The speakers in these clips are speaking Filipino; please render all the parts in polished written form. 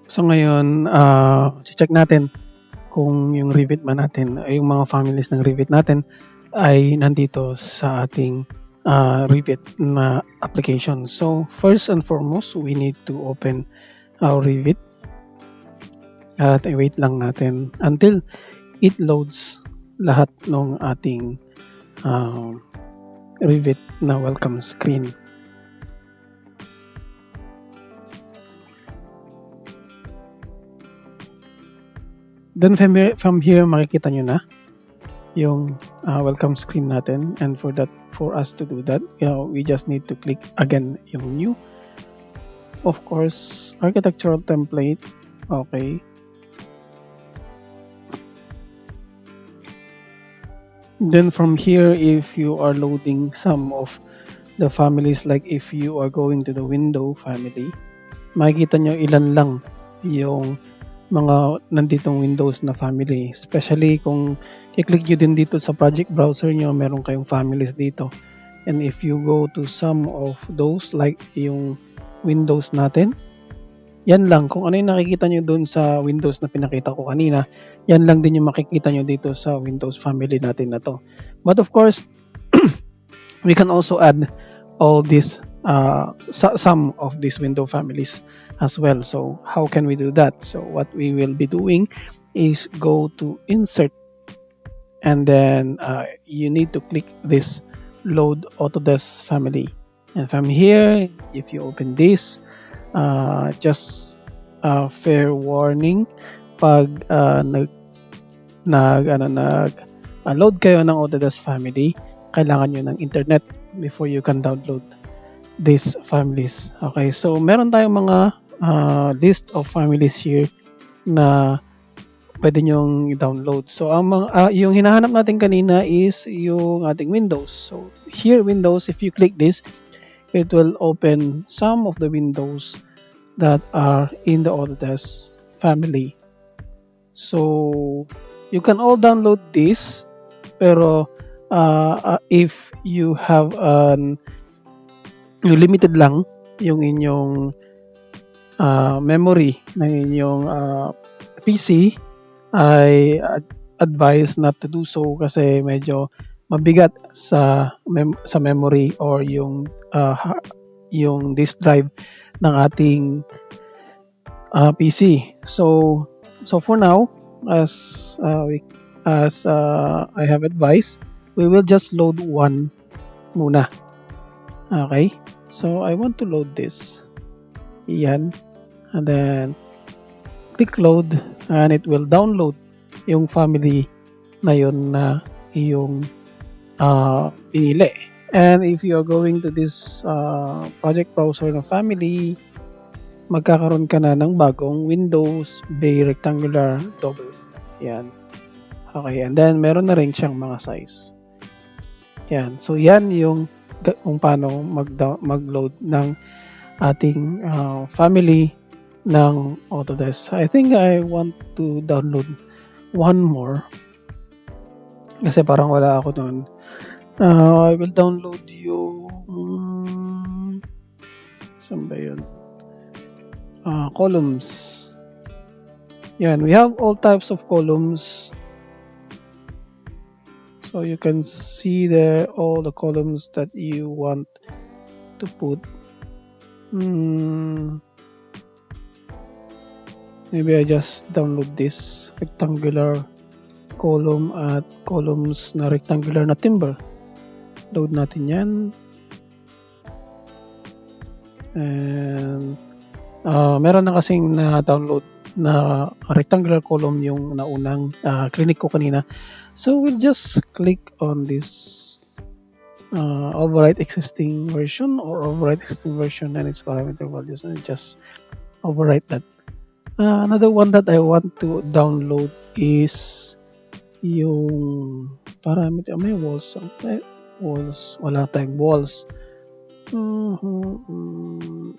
So ngayon, check natin kung yung Revit ba natin, ay yung mga families ng Revit natin ay nandito sa ating Revit na application. So first and foremost, we need to open our Revit at i-wait lang natin until it loads lahat ng ating Revit na welcome screen. Then from here makikita nyo na yung welcome screen natin, and for us to do that, we just need to click again yung new, of course, architectural template. Okay, then from here, if you are loading some of the families, like if you are going to the window family, makikita nyo ilan lang yung mga nanditong Windows na family. Especially kung i-click nyo din dito sa project browser nyo, meron kayong families dito. And if you go to some of those, like yung Windows natin, yan lang. Kung ano yung nakikita nyo dun sa Windows na pinakita ko kanina, yan lang din yung makikita nyo dito sa Windows family natin na to. But of course, we can also add all these some of these window families as well. So how can we do that? So what we will be doing is go to insert, and then you need to click this load Autodesk family, and from here, if you open this, just fair warning, pag load kayo ng Autodesk family, kailangan nyo ng internet before you can download these families. Okay, so meron tayong mga list of families here na pwede nyong download. So yung hinahanap natin kanina is yung ating Windows. So here, Windows, if you click this, it will open some of the windows that are in the Autodesk family. So you can all download this, pero if you have limited lang yung inyong memory ng inyong PC, I advise not to do so kasi medyo mabigat sa memory or yung disk drive ng ating PC. So for now, as I have advised, we will just load one muna. Okay, so I want to load this. Yan, and then click load, and it will download yung family na yun na iyong pinili. And if you are going to this project browser na family, magkakaroon ka na ng bagong Windows Bay Rectangular Double. Yan. Okay, and then meron na rin siyang mga size. Yan. So yan yung kung paano mag-load ng ating family ng Autodesk. I think I want to download one more kasi parang wala ako doon. I will download yung saan ba yun? Columns. Yan, we have all types of columns. So you can see there all the columns that you want to put. Maybe I just download this rectangular column at columns na rectangular na timber. Load natin yan. And meron na kasing na-download na rectangular column yung naunang clinic ko kanina. So we'll just click on this override existing version or override existing version and its parameter values, and just override that. Another one that I want to download is yung parameter. May walls. Walls. Wala tayong walls.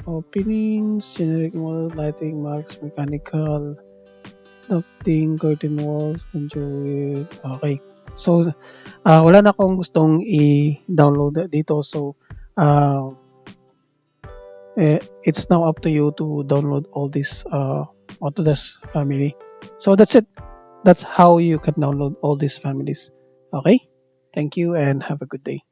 Openings, generic model, lighting, marks, mechanical, ducting, curtain walls, conduit. Okay. So, wala na akong gustong i-download dito. So, it's now up to you to download all these Autodesk family. So that's it. That's how you can download all these families. Okay? Thank you and have a good day.